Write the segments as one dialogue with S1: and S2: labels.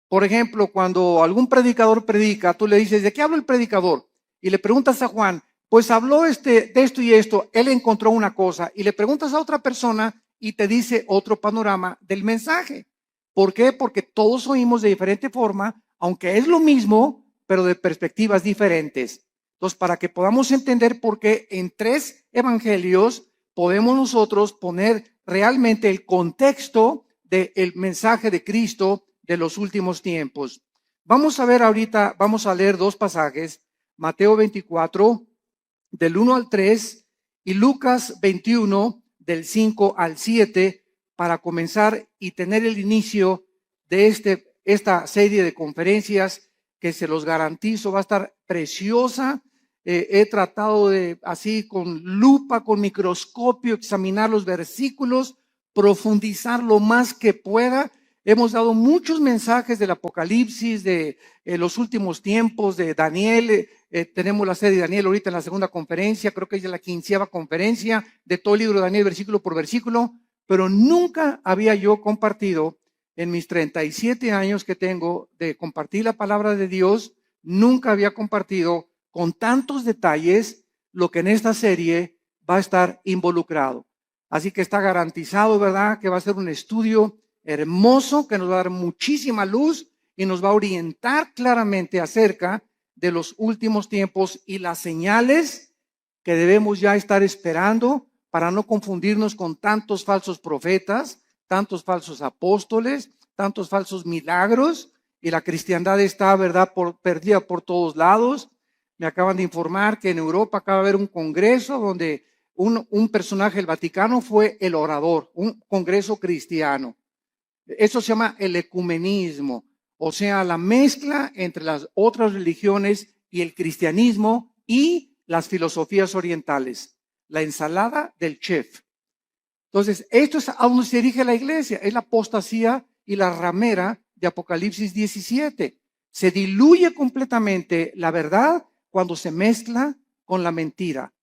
S1: Por ejemplo, cuando algún predicador predica, tú le dices, ¿de qué habla el predicador? Y le preguntas a Juan, pues habló de esto y esto, él encontró una cosa. Y le preguntas a otra persona y te dice otro panorama del mensaje. ¿Por qué? Porque todos oímos de diferente forma, aunque es lo mismo, pero de perspectivas diferentes. Entonces, para que podamos entender por qué en 3 evangelios podemos nosotros poner realmente el contexto del mensaje de Cristo de los últimos tiempos. Vamos a ver ahorita, vamos a leer 2 pasajes, Mateo 24, del 1 al 3, y Lucas 21, del 5 al 7, para comenzar y tener el inicio de esta serie de conferencias que se los garantizo va a estar preciosa. He tratado de, así con lupa, con microscopio, examinar los versículos, profundizar lo más que pueda. Hemos dado muchos mensajes del Apocalipsis, de los últimos tiempos, de Daniel. Tenemos la serie de Daniel ahorita en la segunda conferencia, creo que es la 15ª conferencia de todo el libro de Daniel, versículo por versículo, pero nunca había yo compartido en mis 37 años que tengo de compartir la palabra de Dios, nunca había compartido con tantos detalles lo que en esta serie va a estar involucrado. Así que está garantizado, ¿verdad?, que va a ser un estudio hermoso que nos va a dar muchísima luz y nos va a orientar claramente acerca de los últimos tiempos y las señales que debemos ya estar esperando para no confundirnos con tantos falsos profetas, tantos falsos apóstoles, tantos falsos milagros, y la cristiandad está, ¿verdad?, perdida por todos lados. Me acaban de informar que en Europa acaba de haber un congreso donde un personaje del Vaticano fue el orador, un congreso cristiano. Eso se llama el ecumenismo, o sea, la mezcla entre las otras religiones y el cristianismo y las filosofías orientales, la ensalada del chef. Entonces, esto es a donde se dirige la iglesia, es la apostasía y la ramera de Apocalipsis 17. Se diluye completamente la verdad cuando se mezcla con la mentira.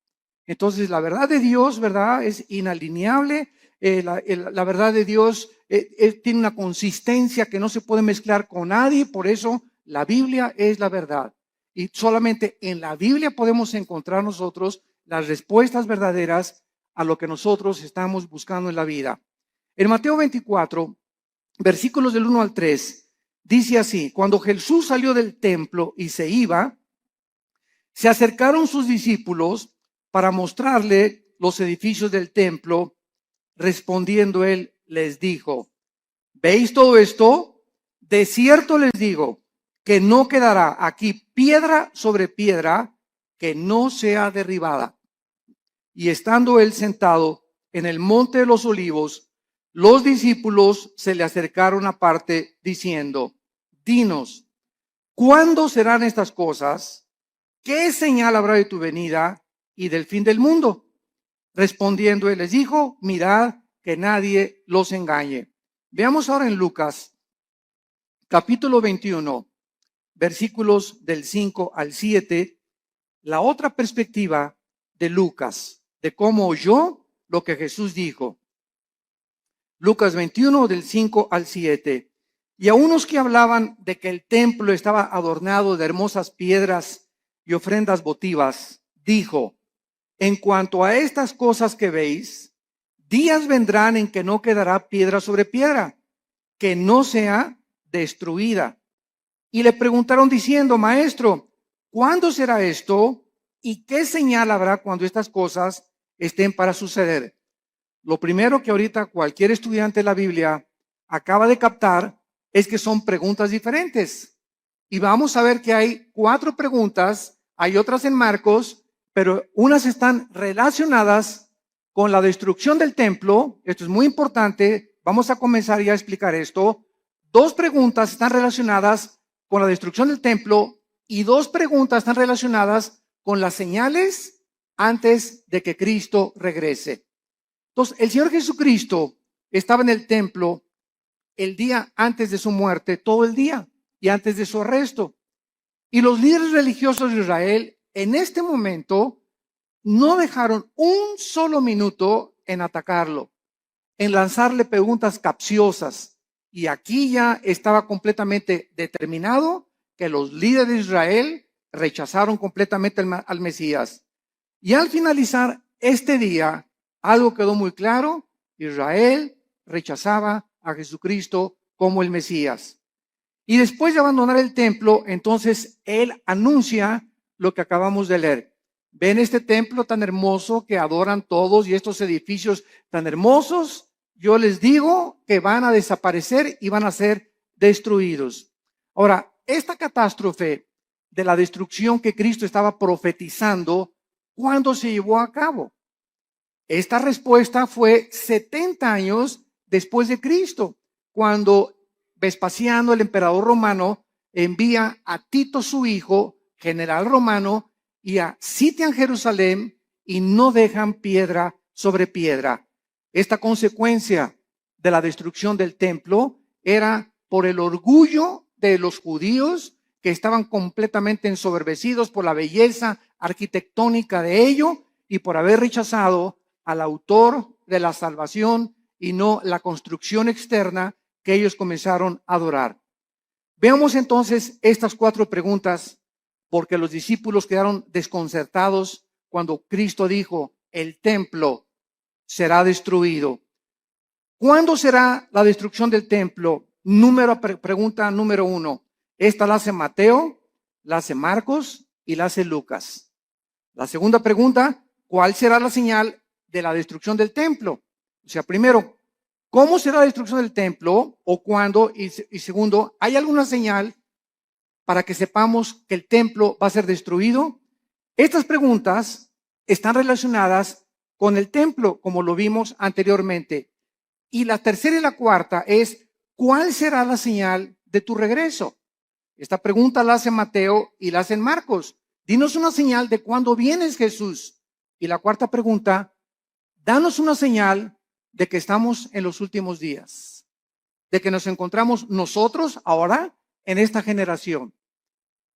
S1: Entonces, la verdad de Dios, ¿verdad?, es inalineable. La verdad de Dios tiene una consistencia que no se puede mezclar con nadie, por eso la Biblia es la verdad. Y solamente en la Biblia podemos encontrar nosotros las respuestas verdaderas a lo que nosotros estamos buscando en la vida. En Mateo 24, versículos del 1 al 3, dice así: cuando Jesús salió del templo y se iba, se acercaron sus discípulos para mostrarle los edificios del templo. Respondiendo él, les dijo: ¿veis todo esto? De cierto les digo que no quedará aquí piedra sobre piedra que no sea derribada. Y estando él sentado en el monte de los olivos, los discípulos se le acercaron aparte diciendo: dinos, ¿cuándo serán estas cosas? ¿Qué señal habrá de tu venida y del fin del mundo? Respondiendo él les dijo: mirad que nadie los engañe. Veamos ahora en Lucas, capítulo 21, versículos del 5 al 7, la otra perspectiva de Lucas, de cómo oyó lo que Jesús dijo. Lucas 21, del 5 al 7. Y a unos que hablaban de que el templo estaba adornado de hermosas piedras y ofrendas votivas, dijo: en cuanto a estas cosas que veis, días vendrán en que no quedará piedra sobre piedra, que no sea destruida. Y le preguntaron diciendo: maestro, ¿cuándo será esto? ¿Y qué señal habrá cuando estas cosas estén para suceder? Lo primero que ahorita cualquier estudiante de la Biblia acaba de captar es que son preguntas diferentes. Y vamos a ver que hay 4 preguntas, hay otras en Marcos, pero unas están relacionadas con la destrucción del templo. Esto es muy importante. Vamos a comenzar ya a explicar esto. 2 preguntas están relacionadas con la destrucción del templo y 2 preguntas están relacionadas con las señales antes de que Cristo regrese. Entonces, el Señor Jesucristo estaba en el templo el día antes de su muerte, todo el día, y antes de su arresto. Y los líderes religiosos de Israel en este momento no dejaron un solo minuto en atacarlo, en lanzarle preguntas capciosas Y aquí ya estaba completamente determinado que los líderes de Israel rechazaron completamente al Mesías. Y al finalizar este día, algo quedó muy claro: Israel rechazaba a Jesucristo como el Mesías. Y después de abandonar el templo, entonces él anuncia lo que acabamos de leer. Ven este templo tan hermoso que adoran todos y estos edificios tan hermosos, yo les digo que van a desaparecer y van a ser destruidos. Ahora, esta catástrofe de la destrucción que Cristo estaba profetizando, ¿cuándo se llevó a cabo? Esta respuesta fue 70 años después de Cristo, cuando Vespasiano, el emperador romano, envía a Tito, su hijo, general romano, y sitian Jerusalén y no dejan piedra sobre piedra. Esta consecuencia de la destrucción del templo era por el orgullo de los judíos, que estaban completamente ensoberbecidos por la belleza arquitectónica de ello y por haber rechazado al autor de la salvación y no la construcción externa que ellos comenzaron a adorar. Veamos entonces estas 4 preguntas, porque los discípulos quedaron desconcertados cuando Cristo dijo: el templo será destruido. ¿Cuándo será la destrucción del templo? Pregunta número 1. Esta la hace Mateo, la hace Marcos y la hace Lucas. La segunda pregunta: ¿cuál será la señal de la destrucción del templo? O sea, primero, ¿cómo será la destrucción del templo o cuándo? Y segundo, ¿hay alguna señal para que sepamos que el templo va a ser destruido? Estas preguntas están relacionadas con el templo, como lo vimos anteriormente. Y la tercera y la cuarta es: ¿cuál será la señal de tu regreso? Esta pregunta la hace Mateo y la hace Marcos. Dinos una señal de cuándo vienes, Jesús. Y la cuarta pregunta: danos una señal de que estamos en los últimos días, de que nos encontramos nosotros ahora en esta generación.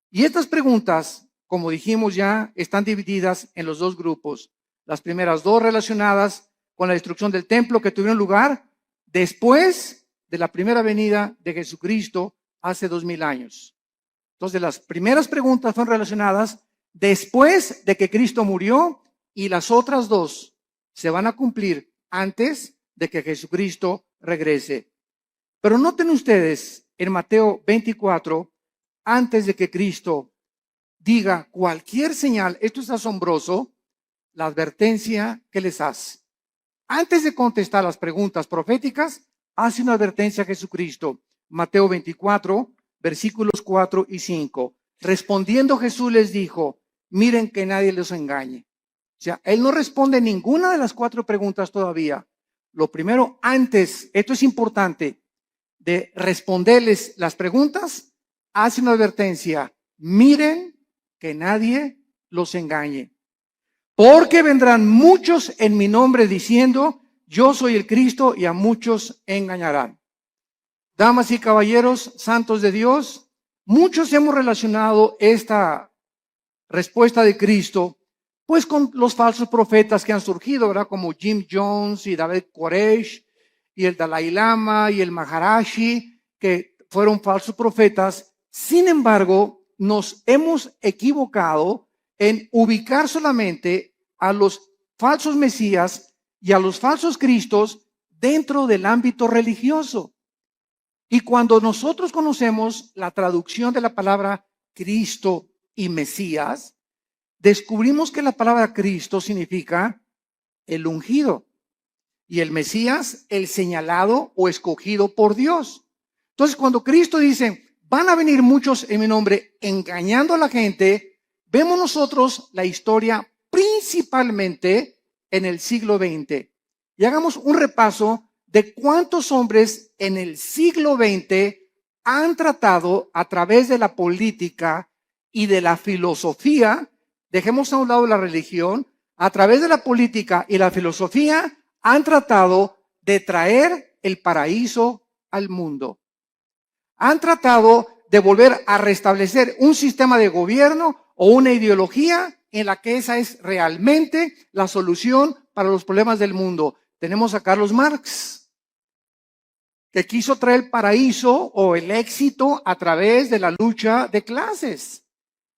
S1: Y estas preguntas, como dijimos ya, están divididas en los 2 grupos. Las primeras 2 relacionadas con la destrucción del templo que tuvieron lugar después de la primera venida de Jesucristo hace 2000 años. Entonces, las primeras preguntas son relacionadas después de que Cristo murió, y las otras 2 se van a cumplir antes de que Jesucristo regrese. Pero noten ustedes en Mateo 24, antes de que Cristo diga cualquier señal, esto es asombroso, la advertencia que les hace. Antes de contestar las preguntas proféticas, hace una advertencia a Jesucristo. Mateo 24, versículos 4 y 5. Respondiendo Jesús les dijo: miren que nadie los engañe. O sea, él no responde ninguna de las 4 preguntas todavía. Lo primero, antes, esto es importante, de responderles las preguntas, hace una advertencia: miren que nadie los engañe. Porque vendrán muchos en mi nombre diciendo: yo soy el Cristo, y a muchos engañarán. Damas y caballeros, santos de Dios, muchos hemos relacionado esta respuesta de Cristo pues con los falsos profetas que han surgido, ¿verdad? Como Jim Jones y David Koresh y el Dalai Lama y el Maharashi, que fueron falsos profetas. Sin embargo, nos hemos equivocado en ubicar solamente a los falsos mesías y a los falsos cristos dentro del ámbito religioso. Y cuando nosotros conocemos la traducción de la palabra Cristo y Mesías, descubrimos que la palabra Cristo significa el ungido y el Mesías el señalado o escogido por Dios. Entonces, cuando Cristo dice: van a venir muchos en mi nombre engañando a la gente, vemos nosotros la historia principalmente en el siglo XX. Y hagamos un repaso de cuántos hombres en el siglo XX han tratado a través de la política y de la filosofía. Dejemos a un lado la religión. A través de la política y la filosofía han tratado de traer el paraíso al mundo. Han tratado de volver a restablecer un sistema de gobierno o una ideología en la que esa es realmente la solución para los problemas del mundo. Tenemos a Carlos Marx. que quiso traer el paraíso o el éxito a través de la lucha de clases,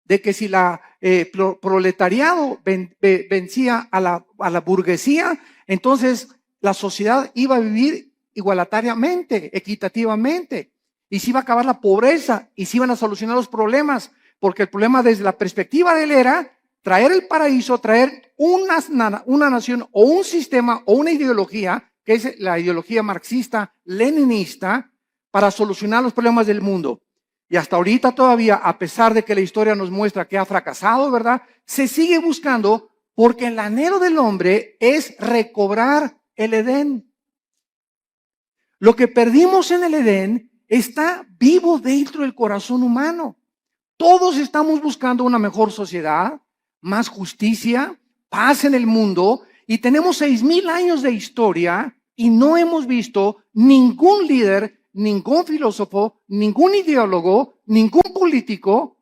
S1: de que si la proletariado vencía a la burguesía, entonces la sociedad iba a vivir igualitariamente, equitativamente, y se iba a acabar la pobreza y se iban a solucionar los problemas, porque el problema desde la perspectiva de él era traer el paraíso, traer una nación o un sistema o una ideología, que es la ideología marxista-leninista, para solucionar los problemas del mundo. Y hasta ahorita todavía, a pesar de que la historia nos muestra que ha fracasado, ¿verdad? Se sigue buscando porque el anhelo del hombre es recobrar el Edén. Lo que perdimos en el Edén está vivo dentro del corazón humano. Todos estamos buscando una mejor sociedad, más justicia, paz en el mundo, y tenemos 6,000 años de historia y no hemos visto ningún líder, ningún filósofo, ningún ideólogo, ningún político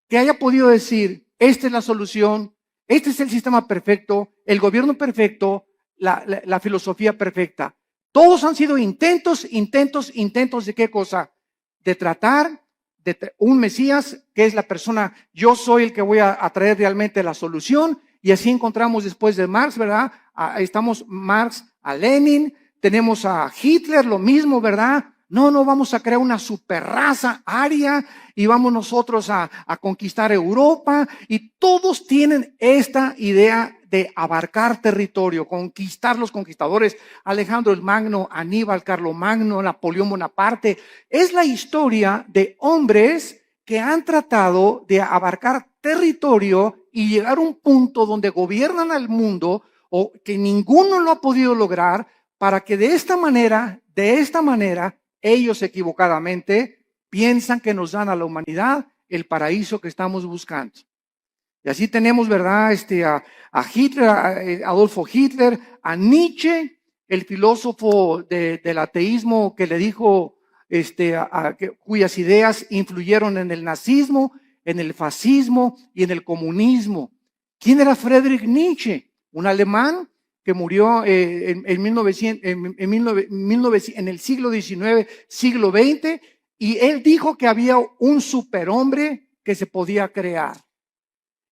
S1: que haya podido decir, esta es la solución, este es el sistema perfecto, el gobierno perfecto, la filosofía perfecta. Todos han sido intentos ¿de qué cosa? De tratar de un Mesías que es la persona, yo soy el que voy a traer realmente la solución. Y así encontramos después de Marx, ¿verdad? Estamos Marx a Lenin, tenemos a Hitler, lo mismo, ¿verdad? No vamos a crear una superraza aria y vamos nosotros a conquistar Europa. Y todos tienen esta idea de abarcar territorio, conquistar los conquistadores, Alejandro el Magno, Aníbal, Carlomagno, Napoleón Bonaparte. Es la historia de hombres que han tratado de abarcar territorio y llegar a un punto donde gobiernan al mundo o que ninguno lo ha podido lograr, para que de esta manera, ellos equivocadamente piensan que nos dan a la humanidad el paraíso que estamos buscando. Y así tenemos, ¿verdad? A Hitler, a Adolfo Hitler, a Nietzsche, el filósofo del ateísmo que le dijo, cuyas ideas influyeron en el nazismo, en el fascismo y en el comunismo. ¿Quién era Friedrich Nietzsche? Un alemán que murió en el siglo XIX, siglo XX, y él dijo que había un superhombre que se podía crear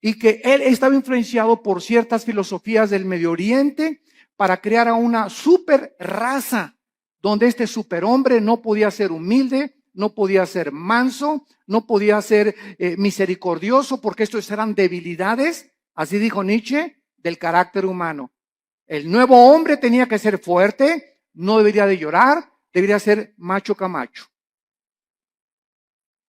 S1: y que él estaba influenciado por ciertas filosofías del Medio Oriente para crear a una super raza donde este superhombre no podía ser humilde, no podía ser manso, no podía ser misericordioso, porque estos eran debilidades, así dijo Nietzsche, del carácter humano. El nuevo hombre tenía que ser fuerte, no debería de llorar, debería ser macho camacho.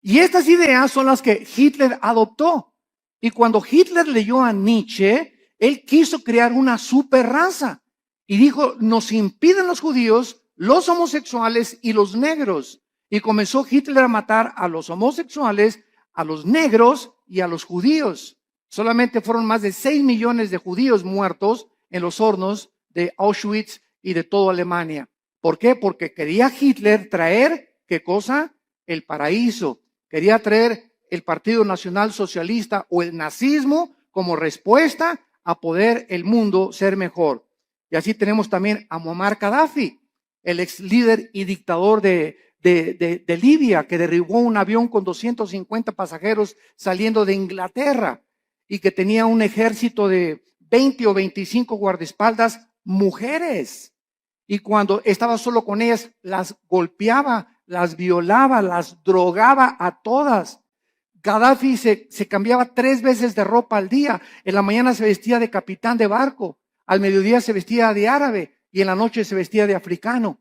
S1: Y estas ideas son las que Hitler adoptó. Y cuando Hitler leyó a Nietzsche, él quiso crear una super raza. Y dijo, nos impiden los judíos, los homosexuales y los negros. Y comenzó Hitler a matar a los homosexuales, a los negros y a los judíos. Solamente fueron más de 6 millones de judíos muertos en los hornos de Auschwitz y de toda Alemania. ¿Por qué? Porque quería Hitler traer, ¿qué cosa? El paraíso. Quería traer el Partido Nacional Socialista o el nazismo como respuesta a poder el mundo ser mejor. Y así tenemos también a Muammar Gaddafi, el ex líder y dictador de Libia, que derribó un avión con 250 pasajeros saliendo de Inglaterra y que tenía un ejército de 20 o 25 guardaespaldas mujeres. Y cuando estaba solo con ellas, las golpeaba, las violaba, las drogaba a todas. Gaddafi se cambiaba 3 veces de ropa al día. En la mañana se vestía de capitán de barco, al mediodía se vestía de árabe y en la noche se vestía de africano.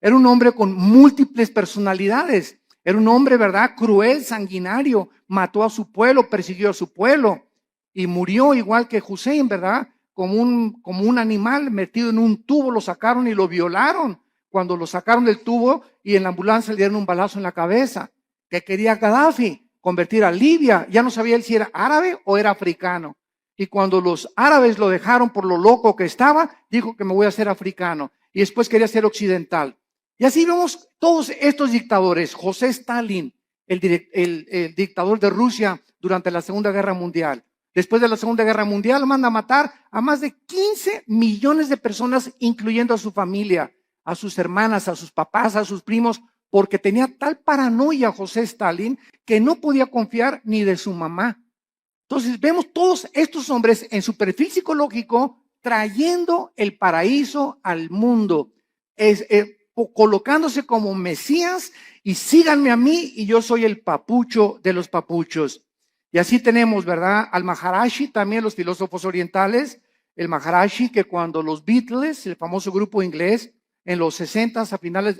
S1: Era un hombre con múltiples personalidades. Era un hombre, ¿verdad? Cruel, sanguinario. Mató a su pueblo, persiguió a su pueblo y murió igual que Hussein, ¿verdad? Como un animal metido en un tubo, lo sacaron y lo violaron. Cuando lo sacaron del tubo y en la ambulancia le dieron un balazo en la cabeza. ¿Qué quería Gaddafi? Convertir a Libia. Ya no sabía él si era árabe o era africano. Y cuando los árabes lo dejaron por lo loco que estaba, dijo que me voy a hacer africano. Y después quería ser occidental. Y así vemos todos estos dictadores. José Stalin, el dictador de Rusia durante la Segunda Guerra Mundial. Después de la Segunda Guerra Mundial manda a matar a más de 15 millones de personas, incluyendo a su familia. a sus hermanas, a sus papás, a sus primos, porque tenía tal paranoia José Stalin que no podía confiar ni de su mamá. Entonces vemos todos estos hombres en su perfil psicológico trayendo el paraíso al mundo, colocándose como Mesías y síganme a mí y yo soy el papucho de los papuchos. Y así tenemos, ¿verdad? Al Maharishi, también los filósofos orientales, el Maharishi que cuando los Beatles, el famoso grupo inglés, en los 60,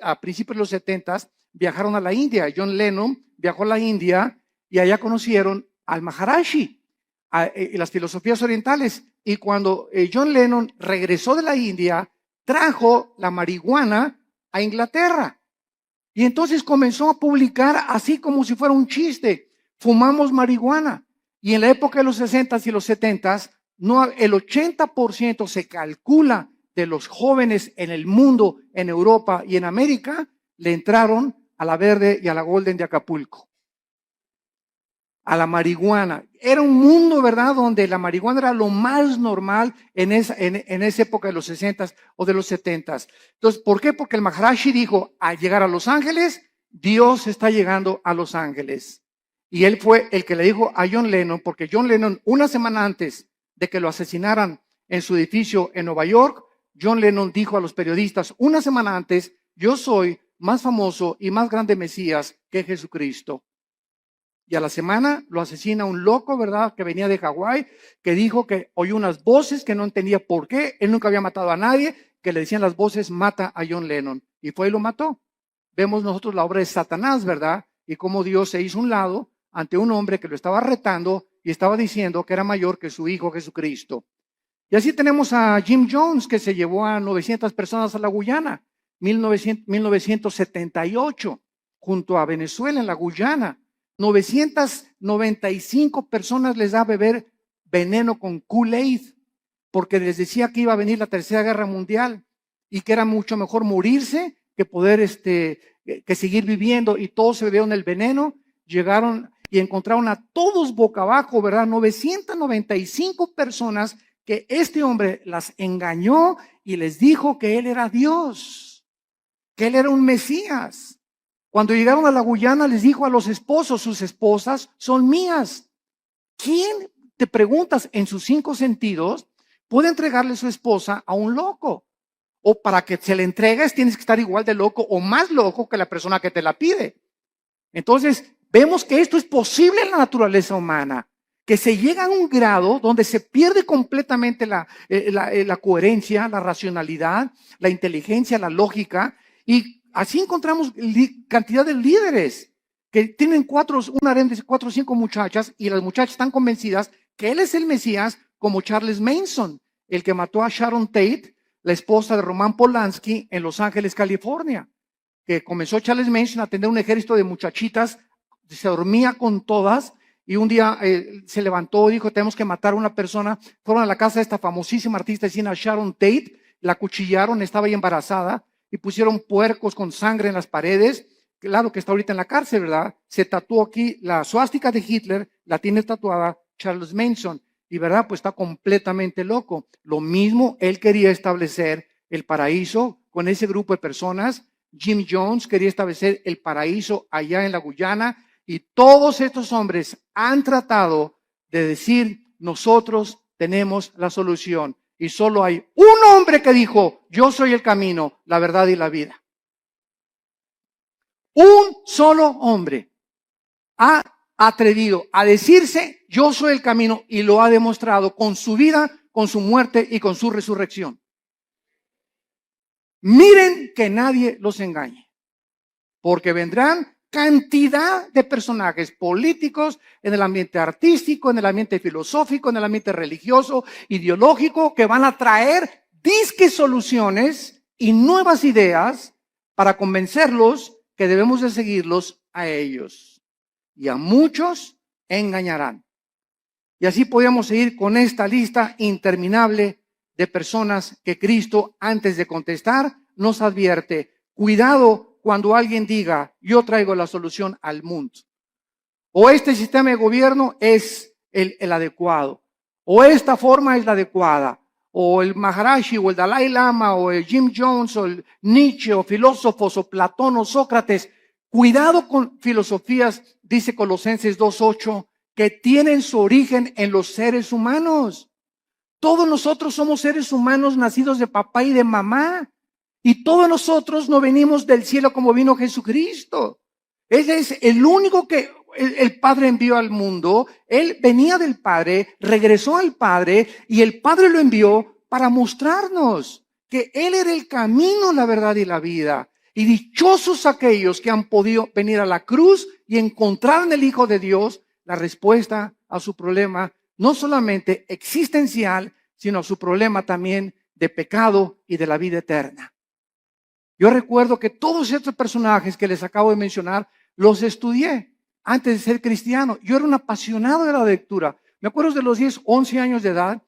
S1: a principios de los 70, viajaron a la India. John Lennon viajó a la India y allá conocieron al Maharishi, las filosofías orientales. Y cuando John Lennon regresó de la India, trajo la marihuana a Inglaterra. Y entonces comenzó a publicar así como si fuera un chiste. Fumamos marihuana. Y en la época de los 60 y los 70, no, el 80% se calcula de los jóvenes en el mundo, en Europa y en América, le entraron a la Verde y a la Golden de Acapulco, a la marihuana. Era un mundo, ¿verdad?, donde la marihuana era lo más normal en esa época de los 60 o de los 70. Entonces, ¿por qué? Porque el Maharishi dijo, al llegar a Los Ángeles, Dios está llegando a Los Ángeles. Y él fue el que le dijo a John Lennon, porque John Lennon, una semana antes de que lo asesinaran en su edificio en Nueva York, John Lennon dijo a los periodistas, una semana antes, yo soy más famoso y más grande Mesías que Jesucristo. Y a la semana lo asesina un loco, ¿verdad?, que venía de Hawái, que dijo que oyó unas voces que no entendía por qué, él nunca había matado a nadie, que le decían las voces, mata a John Lennon. Y fue y lo mató. Vemos nosotros la obra de Satanás, ¿verdad? Y cómo Dios se hizo un lado ante un hombre que lo estaba retando y estaba diciendo que era mayor que su hijo Jesucristo. Y así tenemos a Jim Jones, que se llevó a 900 personas a la Guyana, 1978, junto a Venezuela en la Guyana. 995 personas les da a beber veneno con Kool-Aid, porque les decía que iba a venir la Tercera Guerra Mundial y que era mucho mejor morirse que poder que seguir viviendo, y todos se bebieron el veneno, llegaron y encontraron a todos boca abajo, ¿verdad? 995 personas que este hombre las engañó y les dijo que él era Dios, que él era un Mesías. Cuando llegaron a la Guyana les dijo a los esposos, sus esposas son mías. ¿Quién, te preguntas, en sus 5 sentidos puede entregarle su esposa a un loco? O para que se le entregues tienes que estar igual de loco o más loco que la persona que te la pide. Entonces vemos que esto es posible en la naturaleza humana, que se llega a un grado donde se pierde completamente la coherencia, la racionalidad, la inteligencia, la lógica, y así encontramos cantidad de líderes que tienen un harén de 4 o 5 muchachas, y las muchachas están convencidas que él es el Mesías, como Charles Manson, el que mató a Sharon Tate, la esposa de Roman Polanski, en Los Ángeles, California, que comenzó Charles Manson a tener un ejército de muchachitas, se dormía con todas, y un día se levantó y dijo, tenemos que matar a una persona. Fueron a la casa de esta famosísima artista de cine, Sharon Tate, la acuchillaron, estaba ahí embarazada, y pusieron puercos con sangre en las paredes. Claro que está ahorita en la cárcel, ¿verdad? Se tatuó aquí la suástica de Hitler, la tiene tatuada Charles Manson, y ¿verdad? Pues está completamente loco. Lo mismo, él quería establecer el paraíso con ese grupo de personas. Jim Jones quería establecer el paraíso allá en la Guyana, y todos estos hombres han tratado de decir, nosotros tenemos la solución. Y solo hay un hombre que dijo, yo soy el camino, la verdad y la vida. Un solo hombre ha atrevido a decirse, yo soy el camino, y lo ha demostrado con su vida, con su muerte y con su resurrección. Miren que nadie los engañe, porque vendrán cantidad de personajes políticos en el ambiente artístico, en el ambiente filosófico, en el ambiente religioso, ideológico, que van a traer disque soluciones y nuevas ideas para convencerlos que debemos de seguirlos a ellos. Y a muchos engañarán. Y así podemos seguir con esta lista interminable de personas que Cristo, antes de contestar, nos advierte, cuidado cuando alguien diga, yo traigo la solución al mundo. O este sistema de gobierno es el adecuado. O esta forma es la adecuada. o el Maharashi, o el Dalai Lama, o el Jim Jones, o el Nietzsche, o filósofos, o Platón, o Sócrates. Cuidado con filosofías, dice Colosenses 2:8, que tienen su origen en los seres humanos. Todos nosotros somos seres humanos nacidos de papá y de mamá. Y todos nosotros no venimos del cielo como vino Jesucristo. Él es el único que el Padre envió al mundo. Él venía del Padre, regresó al Padre y el Padre lo envió para mostrarnos que Él era el camino, la verdad y la vida. Y dichosos aquellos que han podido venir a la cruz y encontrar en el Hijo de Dios la respuesta a su problema, no solamente existencial, sino a su problema también de pecado y de la vida eterna. Yo recuerdo que todos estos personajes que les acabo de mencionar, los estudié antes de ser cristiano. Yo era un apasionado de la lectura. Me acuerdo de los 10, 11 años de edad.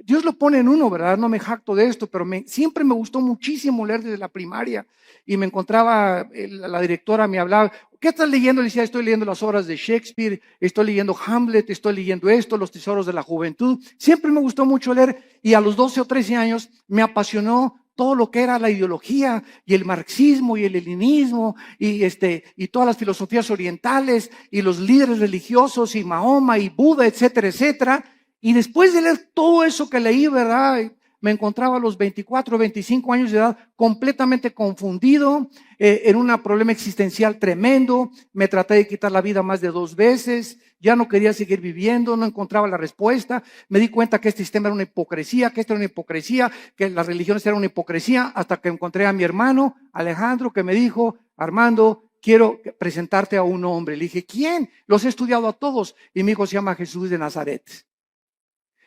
S1: Dios lo pone en uno, ¿verdad? No me jacto de esto, pero siempre me gustó muchísimo leer desde la primaria. Y me encontraba, la directora me hablaba, ¿qué estás leyendo? Le decía, estoy leyendo las obras de Shakespeare, estoy leyendo Hamlet, estoy leyendo esto, Los tesoros de la juventud. Siempre me gustó mucho leer y a los 12 o 13 años me apasionó todo lo que era la ideología y el marxismo y el leninismo y todas las filosofías orientales y los líderes religiosos y Mahoma y Buda, etcétera, etcétera. Y después de leer todo eso que leí, ¿verdad? Me encontraba a los 24, 25 años de edad completamente confundido, en un problema existencial tremendo. Me traté de quitar la vida más de 2 veces, ya no quería seguir viviendo, no encontraba la respuesta. Me di cuenta que este sistema era una hipocresía, que esto era una hipocresía, que las religiones eran una hipocresía, hasta que encontré a mi hermano Alejandro que me dijo, Armando, quiero presentarte a un hombre. Le dije, ¿quién? Los he estudiado a todos. Y mi hijo se llama Jesús de Nazaret.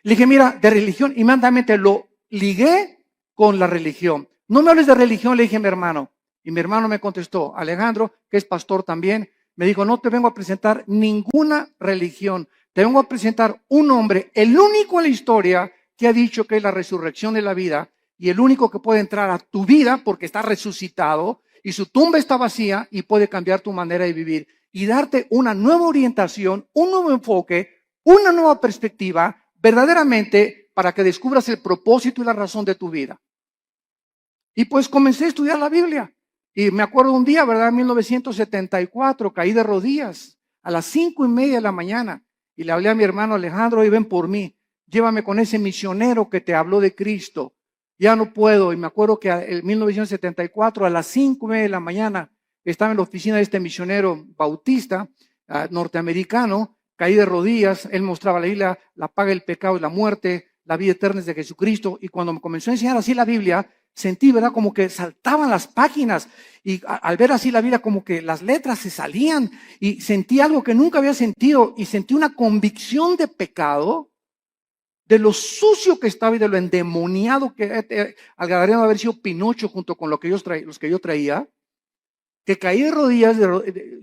S1: Le dije, mira, de religión, inmediatamente lo ligué con la religión. No me hables de religión, le dije a mi hermano. Y mi hermano me contestó, Alejandro, que es pastor también, me dijo, no te vengo a presentar ninguna religión, te vengo a presentar un hombre, el único en la historia que ha dicho que es la resurrección de la vida y el único que puede entrar a tu vida porque está resucitado y su tumba está vacía y puede cambiar tu manera de vivir y darte una nueva orientación, un nuevo enfoque, una nueva perspectiva, verdaderamente para que descubras el propósito y la razón de tu vida. Y pues comencé a estudiar la Biblia. Y me acuerdo un día, ¿verdad? En 1974, caí de rodillas a las 5:30 de la mañana. Y le hablé a mi hermano Alejandro, y ven por mí. Llévame con ese misionero que te habló de Cristo. Ya no puedo. Y me acuerdo que en 1974, a las 5:30 de la mañana, estaba en la oficina de este misionero bautista, norteamericano. Caí de rodillas, él mostraba la Biblia, la paga del pecado y la muerte, la vida eterna es de Jesucristo. Y cuando me comenzó a enseñar así la Biblia, sentí, ¿verdad? Como que saltaban las páginas. Y al ver así la Biblia, como que las letras se salían. Y sentí algo que nunca había sentido. Y sentí una convicción de pecado, de lo sucio que estaba y de lo endemoniado que al Gadareno haber sido Pinocho junto con los que yo traía. Que caí de rodillas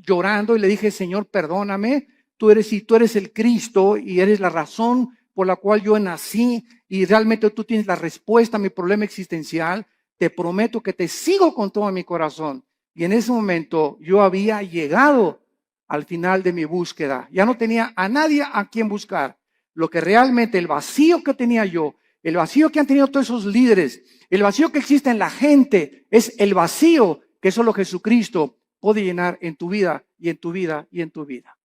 S1: llorando y le dije, Señor, perdóname. Tú eres el Cristo y eres la razón por la cual yo nací y realmente tú tienes la respuesta a mi problema existencial. Te prometo que te sigo con todo mi corazón. Y en ese momento yo había llegado al final de mi búsqueda. Ya no tenía a nadie a quien buscar. Lo que realmente, el vacío que tenía yo, el vacío que han tenido todos esos líderes, el vacío que existe en la gente, es el vacío que solo Jesucristo puede llenar en tu vida y en tu vida y en tu vida.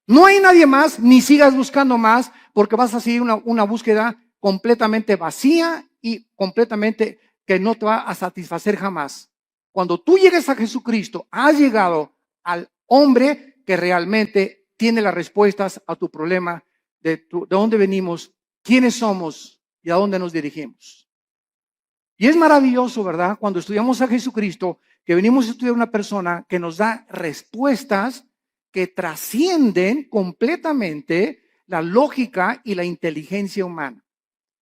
S1: No hay nadie más, ni sigas buscando más, porque vas a seguir una búsqueda completamente vacía y completamente que no te va a satisfacer jamás. Cuando tú llegues a Jesucristo, has llegado al hombre que realmente tiene las respuestas a tu problema de dónde venimos, quiénes somos y a dónde nos dirigimos. Y es maravilloso, ¿verdad? Cuando estudiamos a Jesucristo, que venimos a estudiar una persona que nos da respuestas que trascienden completamente la lógica y la inteligencia humana.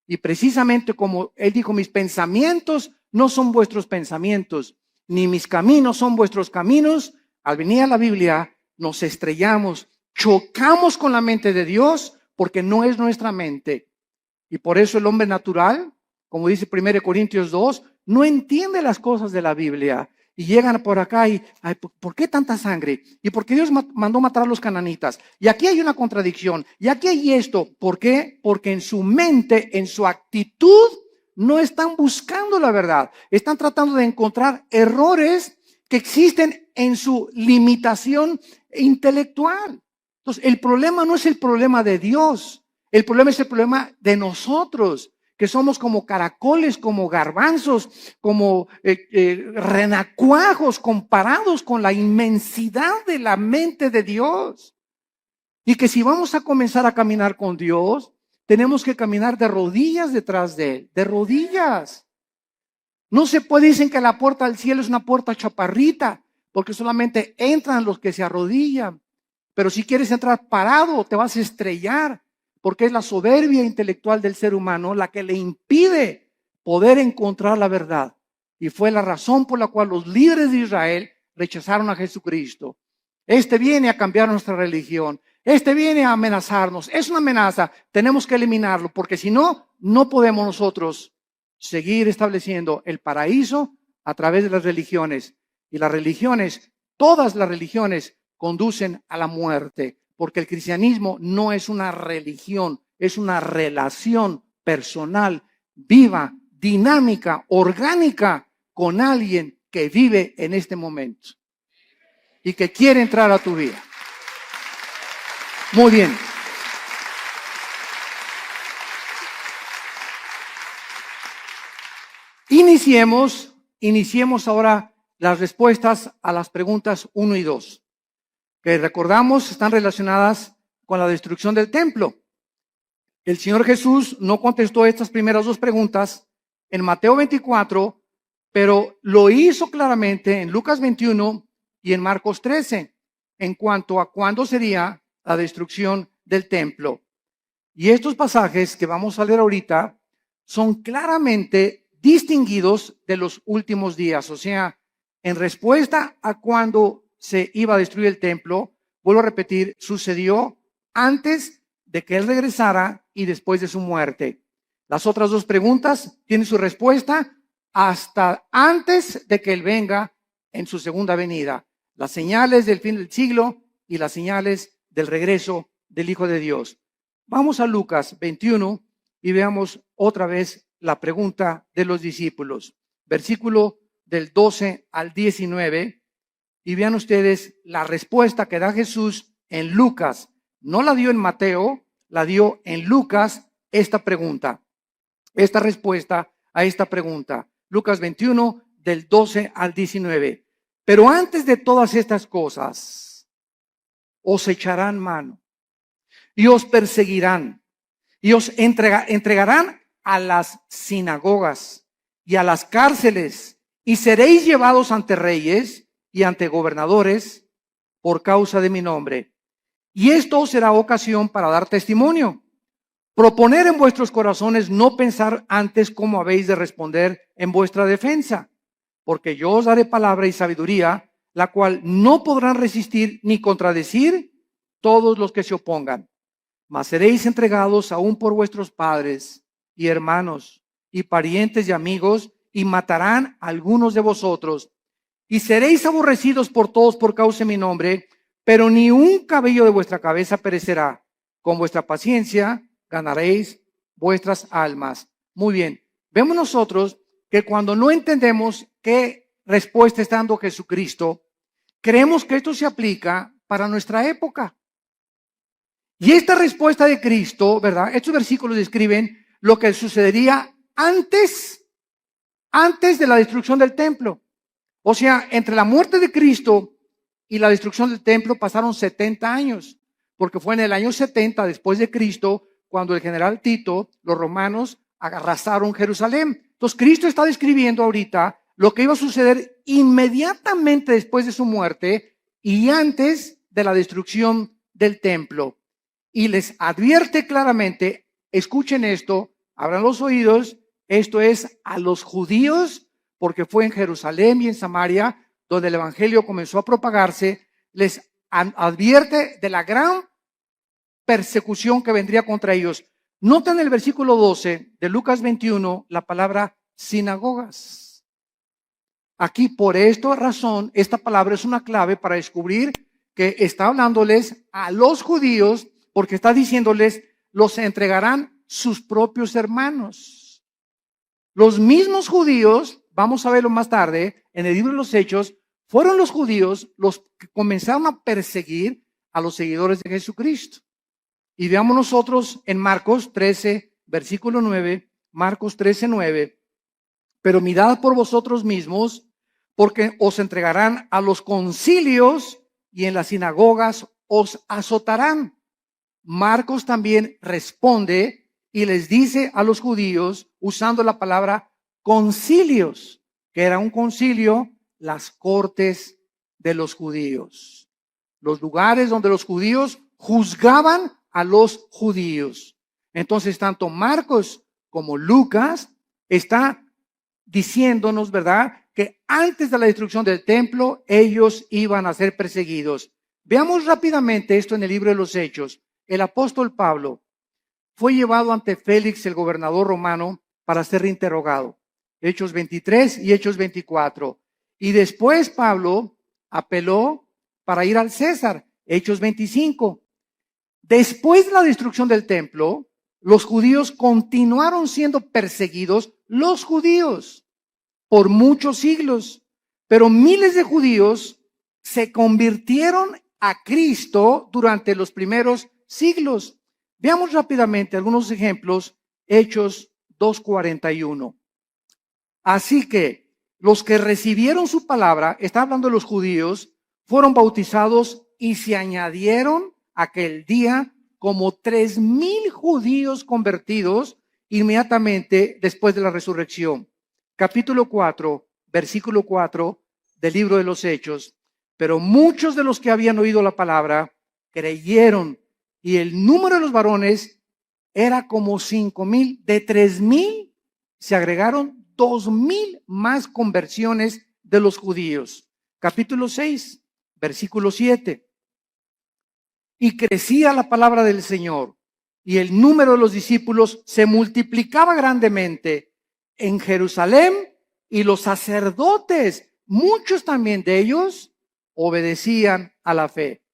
S1: Y precisamente como él dijo, mis pensamientos no son vuestros pensamientos, ni mis caminos son vuestros caminos. Al venir a la Biblia nos estrellamos, chocamos con la mente de Dios porque no es nuestra mente. Y por eso el hombre natural, como dice 1 Corintios 2, no entiende las cosas de la Biblia. Y llegan por acá y, ay, ¿por qué tanta sangre? ¿Y por qué Dios mandó matar a los cananitas? Y aquí hay una contradicción. Y aquí hay esto. ¿Por qué? Porque en su mente, en su actitud, no están buscando la verdad. Están tratando de encontrar errores que existen en su limitación intelectual. Entonces, el problema no es el problema de Dios. El problema es el problema de nosotros, que somos como caracoles, como garbanzos, como renacuajos comparados con la inmensidad de la mente de Dios. Y que si vamos a comenzar a caminar con Dios, tenemos que caminar de rodillas detrás de Él, de rodillas. No se puede, dicen que la puerta al cielo es una puerta chaparrita, porque solamente entran los que se arrodillan. Pero si quieres entrar parado, te vas a estrellar, porque es la soberbia intelectual del ser humano la que le impide poder encontrar la verdad. Y fue la razón por la cual los líderes de Israel rechazaron a Jesucristo. Este viene a cambiar nuestra religión. Este viene a amenazarnos. Es una amenaza. Tenemos que eliminarlo, porque si no, no podemos nosotros seguir estableciendo el paraíso a través de las religiones. Y las religiones, todas las religiones, conducen a la muerte, porque el cristianismo no es una religión, es una relación personal, viva, dinámica, orgánica, con alguien que vive en este momento y que quiere entrar a tu vida. Muy bien. Iniciemos ahora las respuestas a las preguntas 1 y 2, que recordamos están relacionadas con la destrucción del templo. El Señor Jesús no contestó estas primeras dos preguntas en Mateo 24, pero lo hizo claramente en Lucas 21 y en Marcos 13, en cuanto a cuándo sería la destrucción del templo. Y estos pasajes que vamos a leer ahorita son claramente distinguidos de los últimos días. O sea, en respuesta a cuando se iba a destruir el templo, vuelvo a repetir, sucedió antes de que Él regresara y después de su muerte. Las otras dos preguntas tienen su respuesta hasta antes de que Él venga en su segunda venida. Las señales del fin del siglo y las señales del regreso del Hijo de Dios. Vamos a Lucas 21 y veamos otra vez la pregunta de los discípulos. Versículo del 12 al 19. Y vean ustedes la respuesta que da Jesús en Lucas. No la dio en Mateo, la dio en Lucas esta pregunta. Esta respuesta a esta pregunta. Lucas 21 del 12 al 19. Pero antes de todas estas cosas, os echarán mano y os perseguirán y os entregarán a las sinagogas y a las cárceles y seréis llevados ante reyes y ante gobernadores por causa de mi nombre. Y esto será ocasión para dar testimonio. Proponer en vuestros corazones no pensar antes cómo habéis de responder en vuestra defensa, porque yo os daré palabra y sabiduría, la cual no podrán resistir ni contradecir todos los que se opongan. Mas seréis entregados aún por vuestros padres y hermanos y parientes y amigos, y matarán a algunos de vosotros. Y seréis aborrecidos por todos por causa de mi nombre, pero ni un cabello de vuestra cabeza perecerá. Con vuestra paciencia ganaréis vuestras almas. Muy bien, vemos nosotros que cuando no entendemos qué respuesta está dando Jesucristo, creemos que esto se aplica para nuestra época. Y esta respuesta de Cristo, ¿verdad? Estos versículos describen lo que sucedería antes de la destrucción del templo. O sea, entre la muerte de Cristo y la destrucción del templo pasaron 70 años, porque fue en el año 70 después de Cristo cuando el general Tito, los romanos, arrasaron Jerusalén. Entonces Cristo está describiendo ahorita lo que iba a suceder inmediatamente después de su muerte y antes de la destrucción del templo. Y les advierte claramente, escuchen esto, abran los oídos, esto es a los judíos, porque fue en Jerusalén y en Samaria donde el evangelio comenzó a propagarse, les advierte de la gran persecución que vendría contra ellos. Nota en el versículo 12 de Lucas 21 la palabra sinagogas. Aquí, por esta razón, esta palabra es una clave para descubrir que está hablándoles a los judíos, porque está diciéndoles, los entregarán sus propios hermanos. Los mismos judíos, vamos a verlo más tarde, en el libro de los Hechos, fueron los judíos los que comenzaron a perseguir a los seguidores de Jesucristo. Y veamos nosotros en Marcos 13, versículo 9, Marcos 13, 9. Pero mirad por vosotros mismos, porque os entregarán a los concilios y en las sinagogas os azotarán. Marcos también responde y les dice a los judíos, usando la palabra concilios, que era un concilio, las cortes de los judíos. Los lugares donde los judíos juzgaban a los judíos. Entonces, tanto Marcos como Lucas está diciéndonos, ¿verdad?, que antes de la destrucción del templo, ellos iban a ser perseguidos. Veamos rápidamente esto en el libro de los Hechos. El apóstol Pablo fue llevado ante Félix, el gobernador romano, para ser interrogado. Hechos 23 y Hechos 24. Y después Pablo apeló para ir al César. Hechos 25. Después de la destrucción del templo, los judíos continuaron siendo perseguidos, los judíos, por muchos siglos. Pero miles de judíos se convirtieron a Cristo durante los primeros siglos. Veamos rápidamente algunos ejemplos. Hechos 2:41. Así que los que recibieron su palabra, está hablando de los judíos, fueron bautizados y se añadieron aquel día como 3,000 judíos convertidos inmediatamente después de la resurrección. Capítulo 4, versículo 4 del libro de los Hechos. Pero muchos de los que habían oído la palabra creyeron, y el número de los varones era como 5,000. De 3,000 se agregaron 2,000 más conversiones de los judíos. Capítulo 6, versículo 7. Y crecía la palabra del Señor, y el número de los discípulos se multiplicaba grandemente en Jerusalén, y los sacerdotes, muchos también de ellos, obedecían a la fe.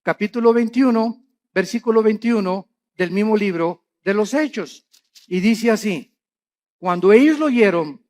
S1: Capítulo 21, versículo 21 del mismo libro de los Hechos. Y dice así: cuando ellos lo oyeron,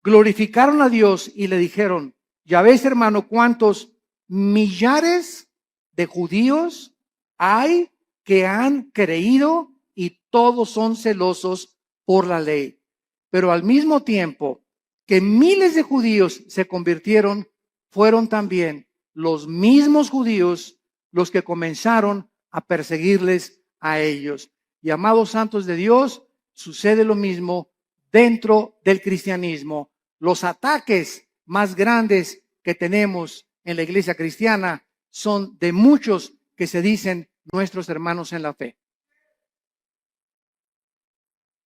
S1: glorificaron a Dios y le dijeron: ya ves, hermano, cuántos millares de judíos hay que han creído y todos son celosos por la ley. Pero al mismo tiempo que miles de judíos se convirtieron, fueron también los mismos judíos los que comenzaron a perseguirles a ellos. Y amados santos de Dios, sucede lo mismo dentro del cristianismo. Los ataques más grandes que tenemos en la iglesia cristiana son de muchos que se dicen nuestros hermanos en la fe.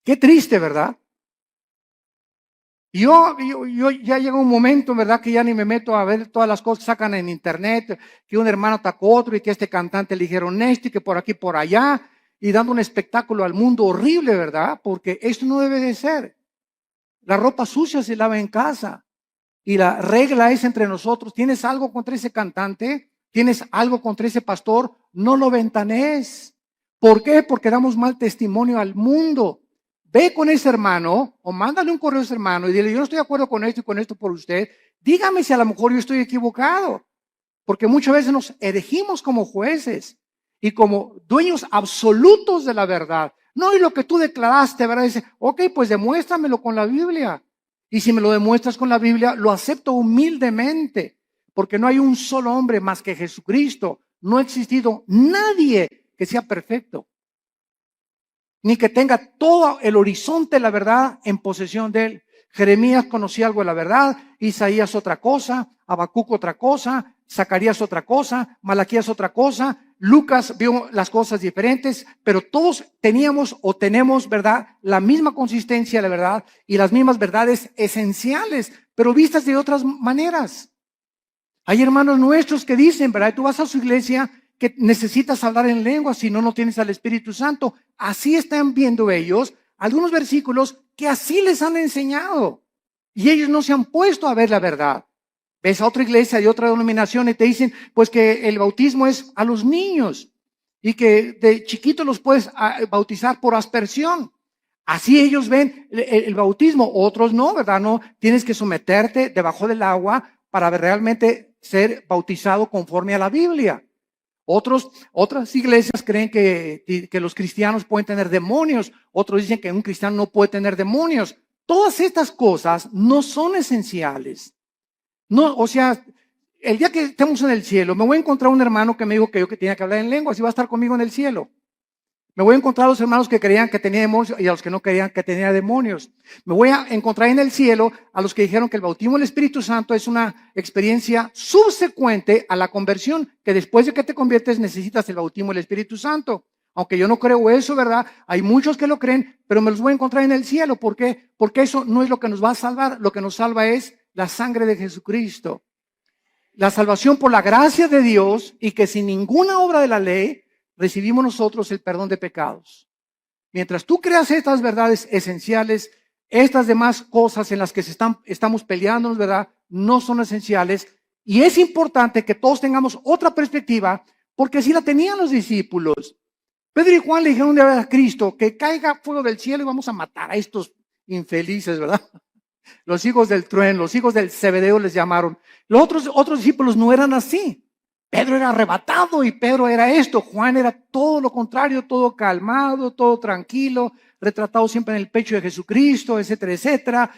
S1: Qué triste, ¿verdad? Yo ya llega un momento, ¿verdad?, que ya ni me meto a ver todas las cosas que sacan en internet, que un hermano atacó a otro y que este cantante le dijeron esto y que por aquí, por allá, y dando un espectáculo al mundo horrible, ¿verdad? Porque esto no debe de ser. La ropa sucia se lava en casa y la regla es entre nosotros. ¿Tienes algo contra ese cantante? ¿Tienes algo contra ese pastor? No lo ventanees. ¿Por qué? Porque damos mal testimonio al mundo. Ve con ese hermano o mándale un correo a ese hermano y dile: yo no estoy de acuerdo con esto y con esto por usted. Dígame si a lo mejor yo estoy equivocado. Porque muchas veces nos erigimos como jueces y como dueños absolutos de la verdad. No, y lo que tú declaraste, ¿verdad? Dice: ok, pues demuéstramelo con la Biblia. Y si me lo demuestras con la Biblia, lo acepto humildemente. Porque no hay un solo hombre más que Jesucristo. No ha existido nadie que sea perfecto, ni que tenga todo el horizonte de la verdad en posesión de él. Jeremías conocía algo de la verdad, Isaías otra cosa, Habacuc otra cosa, Zacarías otra cosa, Malaquías otra cosa, Lucas vio las cosas diferentes, pero todos teníamos o tenemos, ¿verdad?, la misma consistencia de la verdad y las mismas verdades esenciales, pero vistas de otras maneras. Hay hermanos nuestros que dicen, ¿verdad?, tú vas a su iglesia que necesitas hablar en lengua, si no, no tienes al Espíritu Santo. Así están viendo ellos algunos versículos que así les han enseñado. Y ellos no se han puesto a ver la verdad. Ves a otra iglesia de otra denominación y te dicen, pues que el bautismo es a los niños y que de chiquitos los puedes bautizar por aspersión. Así ellos ven el bautismo, otros no, ¿verdad? No, tienes que someterte debajo del agua para realmente ser bautizado conforme a la Biblia. Otras iglesias creen que los cristianos pueden tener demonios, otros dicen que un cristiano no puede tener demonios. Todas estas cosas no son esenciales. No, o sea, el día que estemos en el cielo, me voy a encontrar un hermano que me dijo que yo que tenía que hablar en lenguas y va a estar conmigo en el cielo. Me voy a encontrar a los hermanos que creían que tenía demonios y a los que no creían que tenía demonios. Me voy a encontrar en el cielo a los que dijeron que el bautismo del Espíritu Santo es una experiencia subsecuente a la conversión, que después de que te conviertes necesitas el bautismo del Espíritu Santo. Aunque yo no creo eso, ¿verdad? Hay muchos que lo creen, pero me los voy a encontrar en el cielo. ¿Por qué? Porque eso no es lo que nos va a salvar. Lo que nos salva es la sangre de Jesucristo. La salvación por la gracia de Dios y que sin ninguna obra de la ley recibimos nosotros el perdón de pecados. Mientras tú creas estas verdades esenciales, estas demás cosas en las que estamos peleándonos, ¿verdad? No son esenciales. Y es importante que todos tengamos otra perspectiva, porque así la tenían los discípulos. Pedro y Juan le dijeron un día a Cristo que caiga fuego del cielo y vamos a matar a estos infelices, ¿verdad? Los hijos del trueno, los hijos del Zebedeo les llamaron. Los otros discípulos no eran así. Pedro era arrebatado y Pedro era esto. Juan era todo lo contrario, todo calmado, todo tranquilo, retratado siempre en el pecho de Jesucristo, etcétera, etcétera.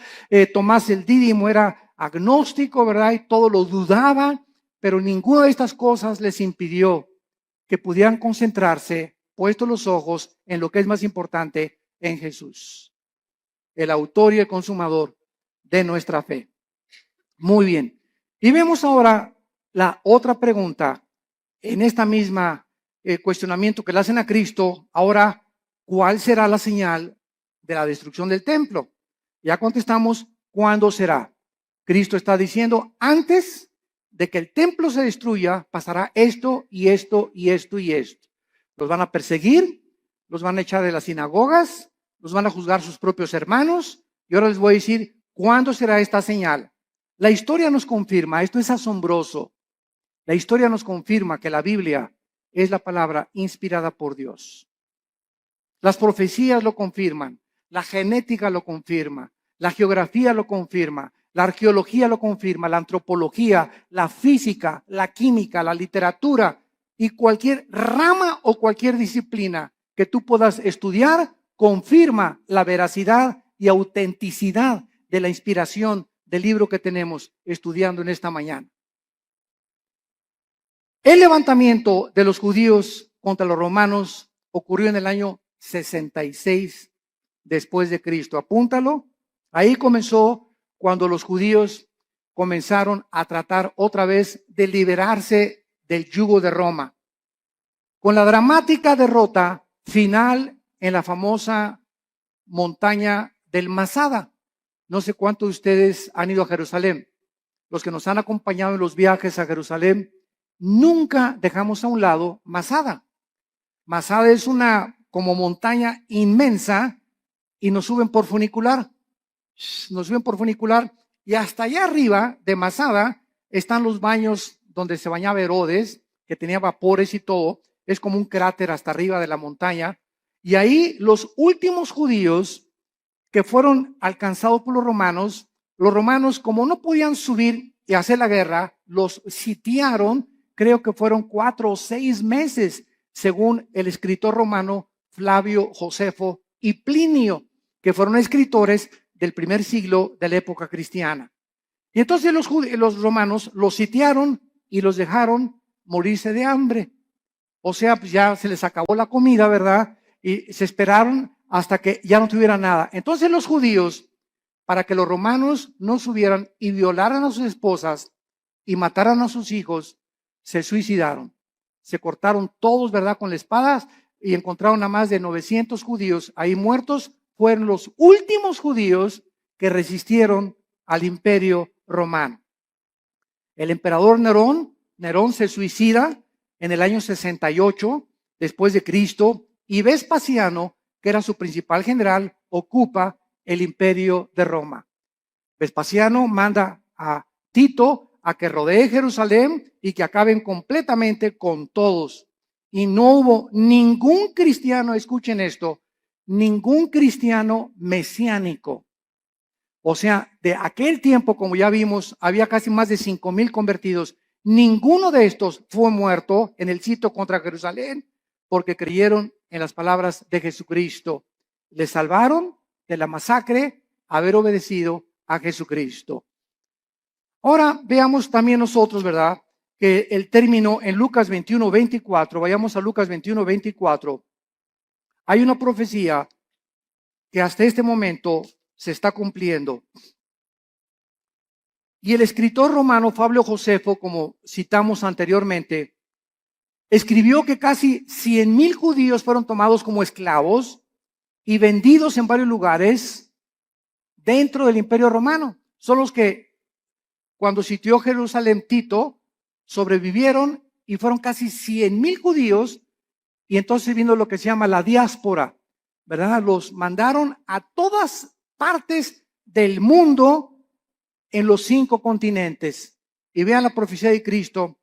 S1: Tomás el Dídimo era agnóstico, ¿verdad? Y todo lo dudaba, pero ninguna de estas cosas les impidió que pudieran concentrarse, puestos los ojos en lo que es más importante, en Jesús, el autor y el consumador de nuestra fe. Muy bien. Y vemos ahora la otra pregunta en esta misma cuestionamiento que le hacen a Cristo. Ahora, ¿cuál será la señal de la destrucción del templo? Ya contestamos, ¿cuándo será? Cristo está diciendo, antes de que el templo se destruya, pasará esto y esto y esto y esto. Los van a perseguir, los van a echar de las sinagogas, los van a juzgar sus propios hermanos. Y ahora les voy a decir, ¿cuándo será esta señal? La historia nos confirma, esto es asombroso. La historia nos confirma que la Biblia es la palabra inspirada por Dios. Las profecías lo confirman, la genética lo confirma, la geografía lo confirma, la arqueología lo confirma, la antropología, la física, la química, la literatura y cualquier rama o cualquier disciplina que tú puedas estudiar confirma la veracidad y autenticidad de la inspiración del libro que tenemos estudiando en esta mañana. El levantamiento de los judíos contra los romanos ocurrió en el año 66 después de Cristo. Apúntalo. Ahí comenzó cuando los judíos comenzaron a tratar otra vez de liberarse del yugo de Roma. Con la dramática derrota final en la famosa montaña del Masada. No sé cuántos de ustedes han ido a Jerusalén. Los que nos han acompañado en los viajes a Jerusalén, nunca dejamos a un lado Masada. Masada es una como montaña inmensa y nos suben por funicular. Nos suben por funicular y hasta allá arriba de Masada están los baños donde se bañaba Herodes, que tenía vapores y todo. Es como un cráter hasta arriba de la montaña. Y ahí los últimos judíos que fueron alcanzados por los romanos como no podían subir y hacer la guerra, los sitiaron, creo que fueron 4 o 6 meses, según el escritor romano Flavio Josefo y Plinio, que fueron escritores del primer siglo de la época cristiana. Y entonces los romanos los sitiaron y los dejaron morirse de hambre. O sea, pues ya se les acabó la comida, ¿verdad? Y se esperaron hasta que ya no tuviera nada. Entonces los judíos, para que los romanos no subieran y violaran a sus esposas y mataran a sus hijos, se suicidaron. Se cortaron todos, ¿verdad?, con la espada y encontraron a más de 900 judíos ahí muertos. Fueron los últimos judíos que resistieron al imperio romano. El emperador Nerón se suicida en el año 68 después de Cristo y Vespasiano, que era su principal general, ocupa el imperio de Roma. Vespasiano manda a Tito a que rodee Jerusalén y que acaben completamente con todos. Y no hubo ningún cristiano, escuchen esto, ningún cristiano mesiánico. O sea, de aquel tiempo, como ya vimos, había casi más de 5,000 convertidos. Ninguno de estos fue muerto en el sitio contra Jerusalén porque creyeron en las palabras de Jesucristo. Les salvaron de la masacre haber obedecido a Jesucristo. Ahora veamos también nosotros, ¿verdad? Que el término en Lucas 21:24, vayamos a Lucas 21:24, hay una profecía que hasta este momento se está cumpliendo. Y el escritor romano Fabio Josefo, como citamos anteriormente, escribió que casi 100,000 judíos fueron tomados como esclavos y vendidos en varios lugares dentro del Imperio Romano. Son los que, cuando sitió Jerusalén Tito, sobrevivieron y fueron casi 100,000 judíos. Y entonces vino lo que se llama la diáspora, ¿verdad? Los mandaron a todas partes del mundo en los 5 continentes. Y vean la profecía de Cristo,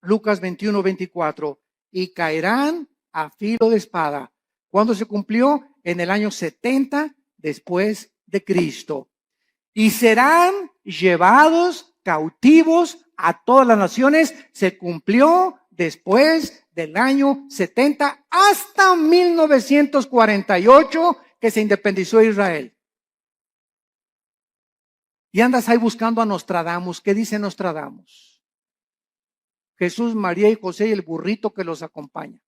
S1: Lucas 21:24. Y caerán a filo de espada. ¿Cuándo se cumplió? En el año 70 después de Cristo. Y serán llevados cautivos a todas las naciones. Se cumplió después del año 70 hasta 1948 que se independizó Israel. Y andas ahí buscando a Nostradamus. ¿Qué dice Nostradamus? Jesús, María y José y el burrito que los acompaña.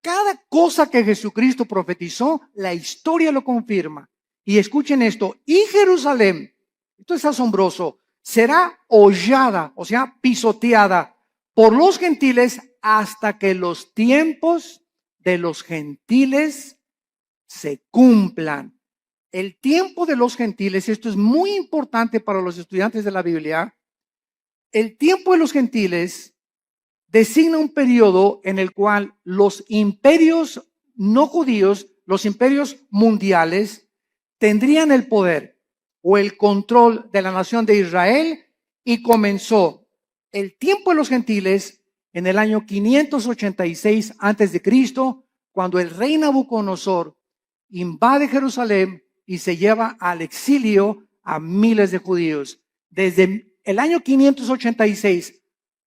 S1: Cada cosa que Jesucristo profetizó, la historia lo confirma. Y escuchen esto, y Jerusalén, esto es asombroso, será hollada, o sea, pisoteada por los gentiles hasta que los tiempos de los gentiles se cumplan. El tiempo de los gentiles, esto es muy importante para los estudiantes de la Biblia, el tiempo de los gentiles designa un periodo en el cual los imperios no judíos, los imperios mundiales, tendrían el poder o el control de la nación de Israel, y comenzó el tiempo de los gentiles en el año 586 antes de Cristo, cuando el rey Nabucodonosor invade Jerusalén y se lleva al exilio a miles de judíos. Desde el año 586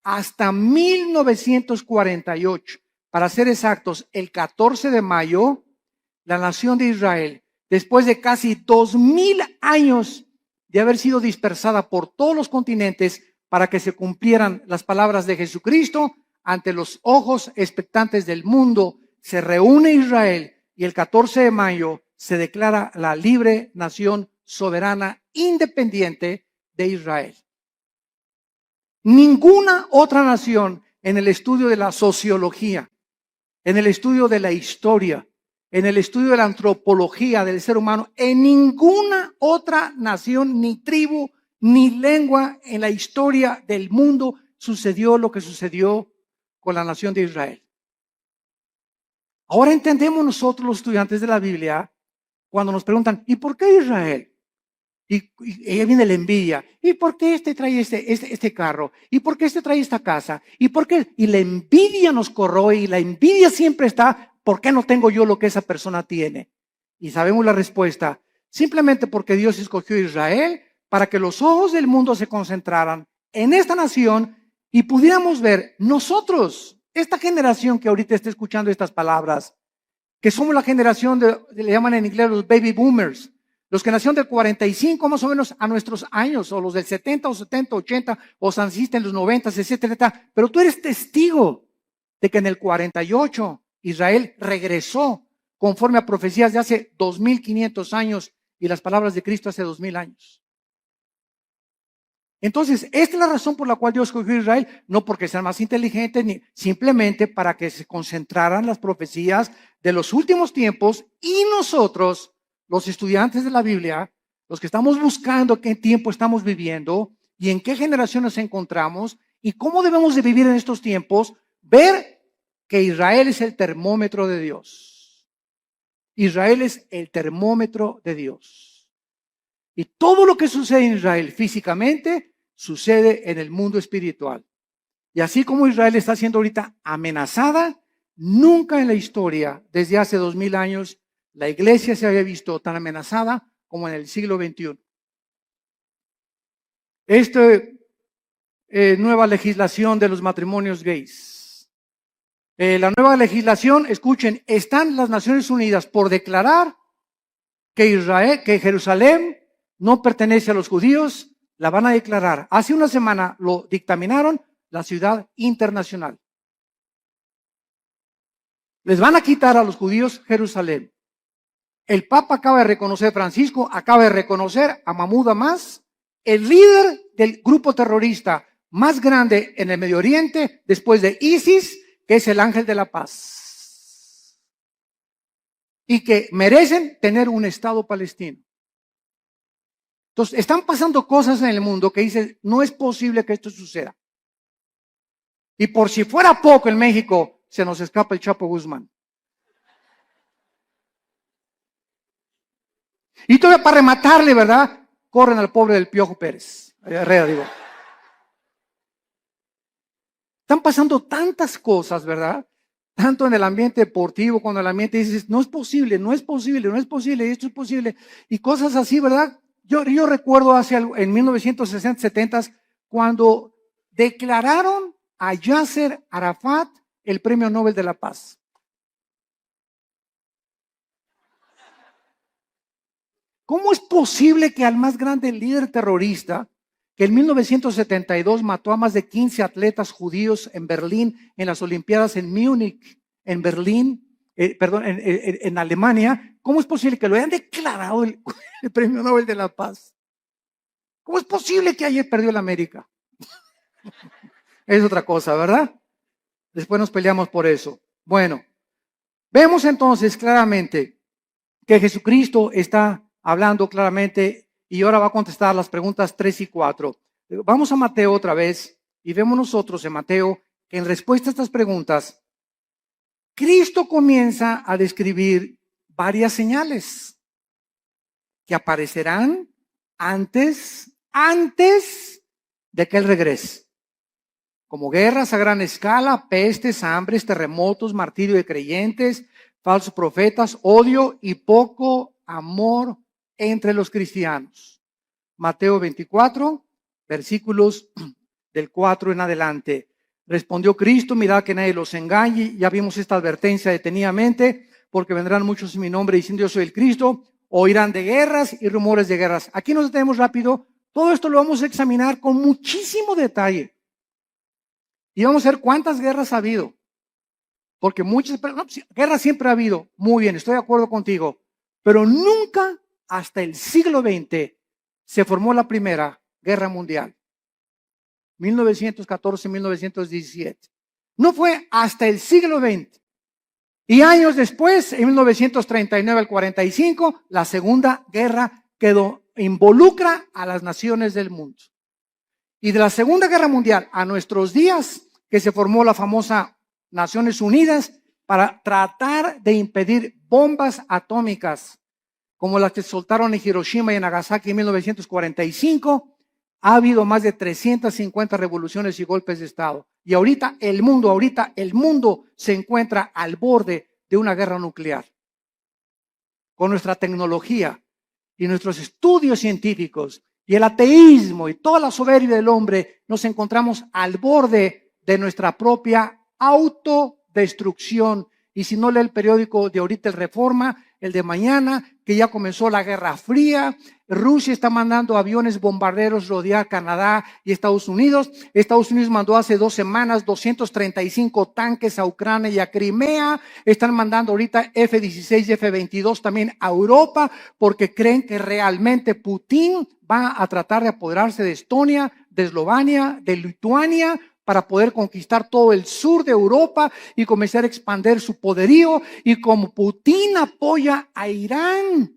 S1: hasta 1948, para ser exactos, el 14 de mayo, la nación de Israel, después de casi 2,000 años de haber sido dispersada por todos los continentes para que se cumplieran las palabras de Jesucristo, ante los ojos expectantes del mundo, se reúne Israel y el 14 de mayo se declara la libre nación soberana independiente de Israel. Ninguna otra nación en el estudio de la sociología, en el estudio de la historia, en el estudio de la antropología del ser humano, en ninguna otra nación, ni tribu, ni lengua en la historia del mundo sucedió lo que sucedió con la nación de Israel. Ahora entendemos nosotros los estudiantes de la Biblia cuando nos preguntan, ¿y por qué Israel? Y ahí viene la envidia. ¿Y por qué este trae este carro? ¿Y por qué este trae esta casa? ¿Y por qué? Y la envidia nos corroe, y la envidia siempre está, ¿por qué no tengo yo lo que esa persona tiene? Y sabemos la respuesta, simplemente porque Dios escogió a Israel para que los ojos del mundo se concentraran en esta nación y pudiéramos ver nosotros, esta generación que ahorita está escuchando estas palabras, que somos la generación le llaman en inglés los baby boomers, los que nacieron del 45 más o menos a nuestros años, o los del 70 o 70, 80, o naciste en los 90, etcétera. Pero tú eres testigo de que en el 48 Israel regresó conforme a profecías de hace 2,500 años y las palabras de Cristo hace 2,000 años. Entonces, esta es la razón por la cual Dios escogió a Israel, no porque sean más inteligentes, ni simplemente para que se concentraran las profecías de los últimos tiempos, y nosotros, los estudiantes de la Biblia, los que estamos buscando qué tiempo estamos viviendo y en qué generación nos encontramos y cómo debemos de vivir en estos tiempos, ver que Israel es el termómetro de Dios. Israel es el termómetro de Dios. Y todo lo que sucede en Israel físicamente sucede en el mundo espiritual. Y así como Israel está siendo ahorita amenazada, nunca en la historia, desde hace 2000 años, la iglesia se había visto tan amenazada como en el siglo XXI. Nueva legislación de los matrimonios gays. La nueva legislación, escuchen, están las Naciones Unidas por declarar que Jerusalén no pertenece a los judíos, la van a declarar. Hace una semana lo dictaminaron la ciudad internacional. Les van a quitar a los judíos Jerusalén. El Papa acaba de reconocer, Francisco acaba de reconocer a Mahmoud Abbas, el líder del grupo terrorista más grande en el Medio Oriente, después de ISIS, que es el ángel de la paz. Y que merecen tener un Estado palestino. Entonces, están pasando cosas en el mundo que dicen, no es posible que esto suceda. Y por si fuera poco en México, se nos escapa el Chapo Guzmán. Y todavía para rematarle, ¿verdad? Corren al pobre del Piojo Pérez. Herrera, digo. Están pasando tantas cosas, ¿verdad? Tanto en el ambiente deportivo, cuando el ambiente dices, no es posible, no es posible, no es posible, esto es posible. Y cosas así, ¿verdad? Yo recuerdo en 1960, 70, cuando declararon a Yasser Arafat el Premio Nobel de la Paz. ¿Cómo es posible que al más grande líder terrorista, que en 1972 mató a más de 15 atletas judíos en Berlín, en las Olimpiadas en Múnich, en Berlín, en Alemania, ¿cómo es posible que lo hayan declarado el Premio Nobel de la Paz? ¿Cómo es posible que ayer perdió el América? Es otra cosa, ¿verdad? Después nos peleamos por eso. Bueno, vemos entonces claramente que Jesucristo está hablando claramente y ahora va a contestar las preguntas 3 y 4. Vamos a Mateo otra vez y vemos nosotros en Mateo que en respuesta a estas preguntas, Cristo comienza a describir varias señales que aparecerán antes de que Él regrese. Como guerras a gran escala, pestes, hambres, terremotos, martirio de creyentes, falsos profetas, odio y poco amor entre los cristianos. Mateo 24, versículos del 4 en adelante. Respondió Cristo, mirad que nadie los engañe. Ya vimos esta advertencia detenidamente, porque vendrán muchos en mi nombre diciendo yo soy el Cristo, oirán de guerras y rumores de guerras. Aquí nos detenemos rápido. Todo esto lo vamos a examinar con muchísimo detalle. Y vamos a ver cuántas guerras ha habido. Porque guerras siempre ha habido. Muy bien, estoy de acuerdo contigo. Pero nunca hasta el siglo XX se formó la Primera Guerra Mundial. 1914-1917. No fue hasta el siglo XX. Y años después, en 1939 al 45, la Segunda Guerra involucra a las naciones del mundo. Y de la Segunda Guerra Mundial a nuestros días, que se formó la famosa Naciones Unidas para tratar de impedir bombas atómicas como las que soltaron en Hiroshima y en Nagasaki en 1945, ha habido más de 350 revoluciones y golpes de Estado. Y ahorita el mundo se encuentra al borde de una guerra nuclear. Con nuestra tecnología y nuestros estudios científicos y el ateísmo y toda la soberbia del hombre, nos encontramos al borde de nuestra propia autodestrucción. Y si no lee el periódico de ahorita, el Reforma, el de mañana, que ya comenzó la Guerra Fría, Rusia está mandando aviones bombarderos rodear Canadá y Estados Unidos. Estados Unidos mandó hace 2 semanas 235 tanques a Ucrania y a Crimea. Están mandando ahorita F-16 y F-22 también a Europa porque creen que realmente Putin va a tratar de apoderarse de Estonia, de Eslovenia, de Lituania, para poder conquistar todo el sur de Europa y comenzar a expandir su poderío. Y como Putin apoya a Irán,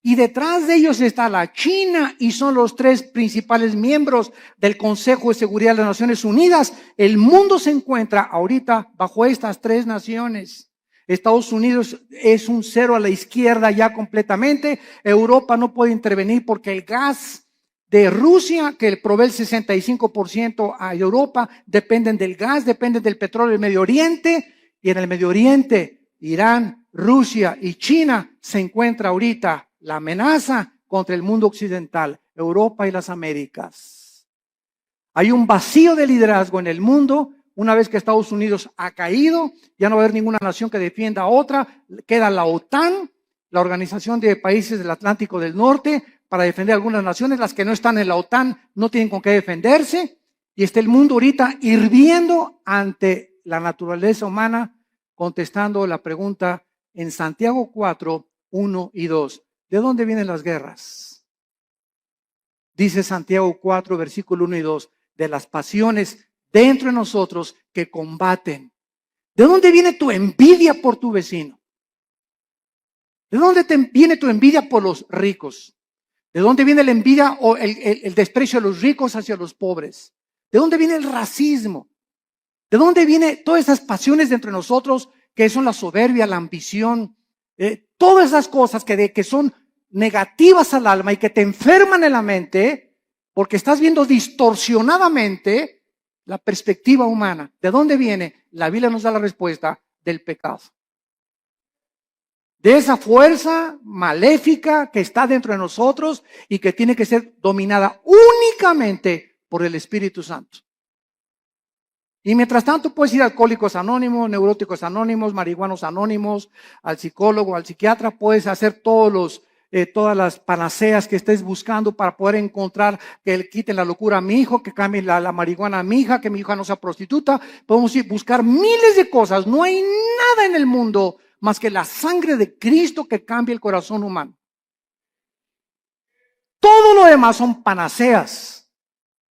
S1: y detrás de ellos está la China, y son los 3 principales miembros del Consejo de Seguridad de las Naciones Unidas, el mundo se encuentra ahorita bajo estas 3 naciones. Estados Unidos es un cero a la izquierda ya completamente. Europa no puede intervenir porque el gas de Rusia, que provee el 65% a Europa, dependen del gas, dependen del petróleo del Medio Oriente. Y en el Medio Oriente, Irán, Rusia y China se encuentra ahorita la amenaza contra el mundo occidental, Europa y las Américas. Hay un vacío de liderazgo en el mundo. Una vez que Estados Unidos ha caído, ya no va a haber ninguna nación que defienda a otra. Queda la OTAN, la Organización de Países del Atlántico del Norte, para defender a algunas naciones. Las que no están en la OTAN no tienen con qué defenderse. Y está el mundo ahorita hirviendo ante la naturaleza humana, contestando la pregunta en Santiago 4, 1 y 2. ¿De dónde vienen las guerras? Dice Santiago 4, versículo 1 y 2, de las pasiones dentro de nosotros que combaten. ¿De dónde viene tu envidia por tu vecino? ¿De dónde viene tu envidia por los ricos? ¿De dónde viene la envidia o el desprecio de los ricos hacia los pobres? ¿De dónde viene el racismo? ¿De dónde vienen todas esas pasiones dentro de nosotros que son la soberbia, la ambición? Todas esas cosas que son negativas al alma y que te enferman en la mente porque estás viendo distorsionadamente la perspectiva humana. ¿De dónde viene? La Biblia nos da la respuesta: del pecado. De esa fuerza maléfica que está dentro de nosotros y que tiene que ser dominada únicamente por el Espíritu Santo. Y mientras tanto puedes ir a Alcohólicos Anónimos, Neuróticos Anónimos, Marihuanos Anónimos, al psicólogo, al psiquiatra. Puedes hacer todas las panaceas que estés buscando para poder encontrar que le quiten la locura a mi hijo, que cambie la marihuana a mi hija, que mi hija no sea prostituta. Podemos ir a buscar miles de cosas. No hay nada en el mundo más que la sangre de Cristo que cambie el corazón humano. Todo lo demás son panaceas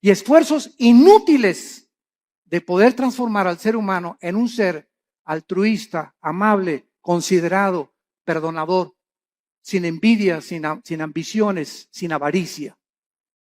S1: y esfuerzos inútiles de poder transformar al ser humano en un ser altruista, amable, considerado, perdonador, sin envidia, sin ambiciones, sin avaricia.